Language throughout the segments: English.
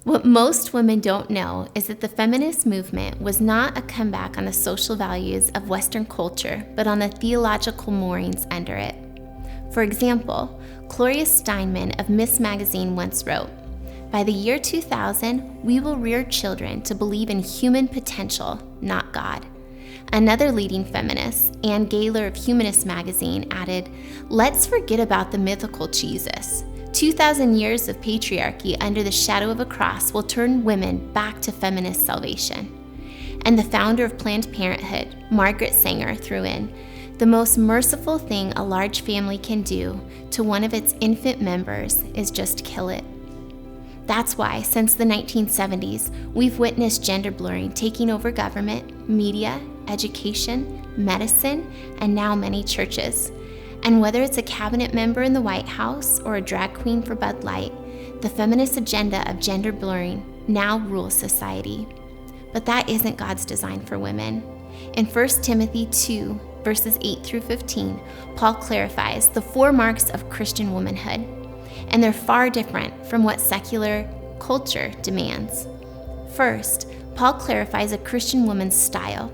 What most women don't know is that the feminist movement was not a comeback on the social values of Western culture, but on the theological moorings under it. For example, Gloria Steinman of Miss Magazine once wrote, "By the year 2000, we will rear children to believe in human potential, not God." Another leading feminist, Ann Gaylor of Humanist Magazine, added, "Let's forget about the mythical Jesus. 2,000 years of patriarchy under the shadow of a cross will turn women back to feminist salvation." And the founder of Planned Parenthood, Margaret Sanger, threw in, "The most merciful thing a large family can do to one of its infant members is just kill it." That's why, since the 1970s, we've witnessed gender blurring taking over government, media, education, medicine, and now many churches. And whether it's a cabinet member in the White House or a drag queen for Bud Light, the feminist agenda of gender blurring now rules society. But that isn't God's design for women. In 1 Timothy 2, verses 8 through 15, Paul clarifies the 4 marks of Christian womanhood, and they're far different from what secular culture demands. First, Paul clarifies a Christian woman's style.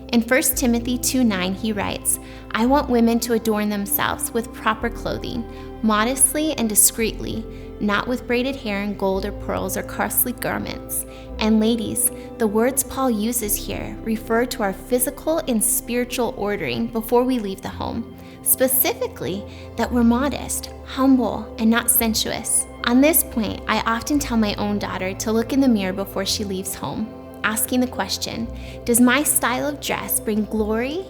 In 1 Timothy 2:9, he writes, "I want women to adorn themselves with proper clothing, modestly and discreetly, not with braided hair and gold or pearls or costly garments." And ladies, the words Paul uses here refer to our physical and spiritual ordering before we leave the home. Specifically, that we're modest, humble, and not sensuous. On this point, I often tell my own daughter to look in the mirror before she leaves home, asking the question, does my style of dress bring glory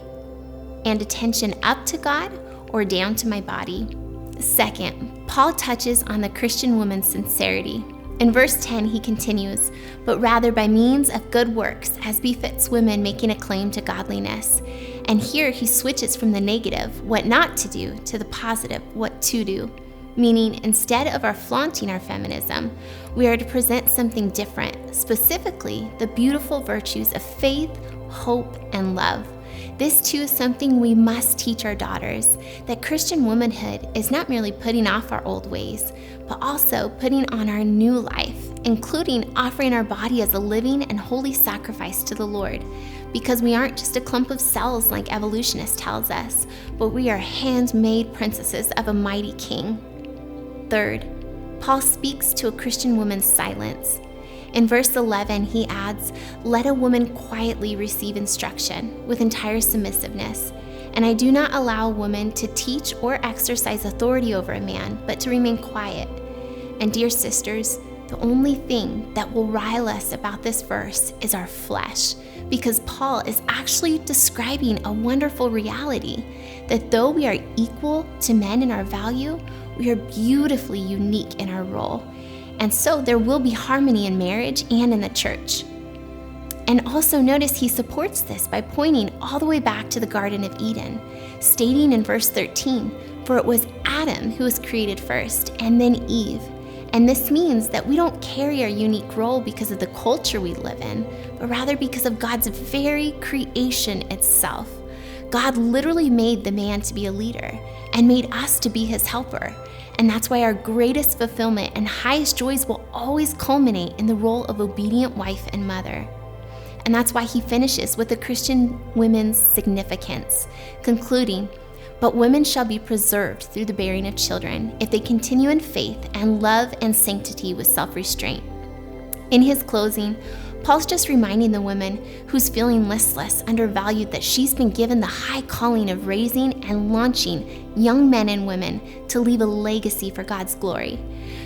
and attention up to God or down to my body? Second, Paul touches on the Christian woman's sincerity. In verse 10, he continues, "But rather by means of good works, as befits women making a claim to godliness." And here he switches from the negative, what not to do, to the positive, what to do. Meaning, instead of our flaunting our feminism, we are to present something different, specifically the beautiful virtues of faith, hope, and love. This too is something we must teach our daughters, that Christian womanhood is not merely putting off our old ways, but also putting on our new life, including offering our body as a living and holy sacrifice to the Lord, because we aren't just a clump of cells like evolutionist tells us, but we are handmade princesses of a mighty king. Third, Paul speaks to a Christian woman's silence. In verse 11, he adds, "Let a woman quietly receive instruction with entire submissiveness. And I do not allow a woman to teach or exercise authority over a man, but to remain quiet." And dear sisters, the only thing that will rile us about this verse is our flesh, because Paul is actually describing a wonderful reality, that though we are equal to men in our value, we are beautifully unique in our role. And so there will be harmony in marriage and in the church. And also notice he supports this by pointing all the way back to the Garden of Eden, stating in verse 13, "For it was Adam who was created first, and then Eve." And this means that we don't carry our unique role because of the culture we live in, but rather because of God's very creation itself. God literally made the man to be a leader and made us to be his helper. And that's why our greatest fulfillment and highest joys will always culminate in the role of obedient wife and mother. And that's why he finishes with the Christian women's significance, concluding, "But women shall be preserved through the bearing of children, if they continue in faith and love and sanctity with self-restraint." In his closing, Paul's just reminding the woman who's feeling listless, undervalued, that she's been given the high calling of raising and launching young men and women to leave a legacy for God's glory.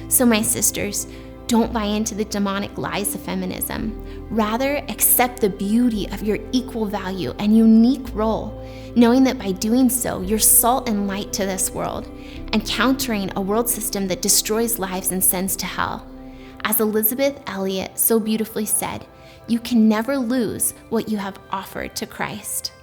So my sisters, don't buy into the demonic lies of feminism. Rather, accept the beauty of your equal value and unique role, knowing that by doing so, you're salt and light to this world, and countering a world system that destroys lives and sends to hell. As Elizabeth Elliot so beautifully said, "You can never lose what you have offered to Christ."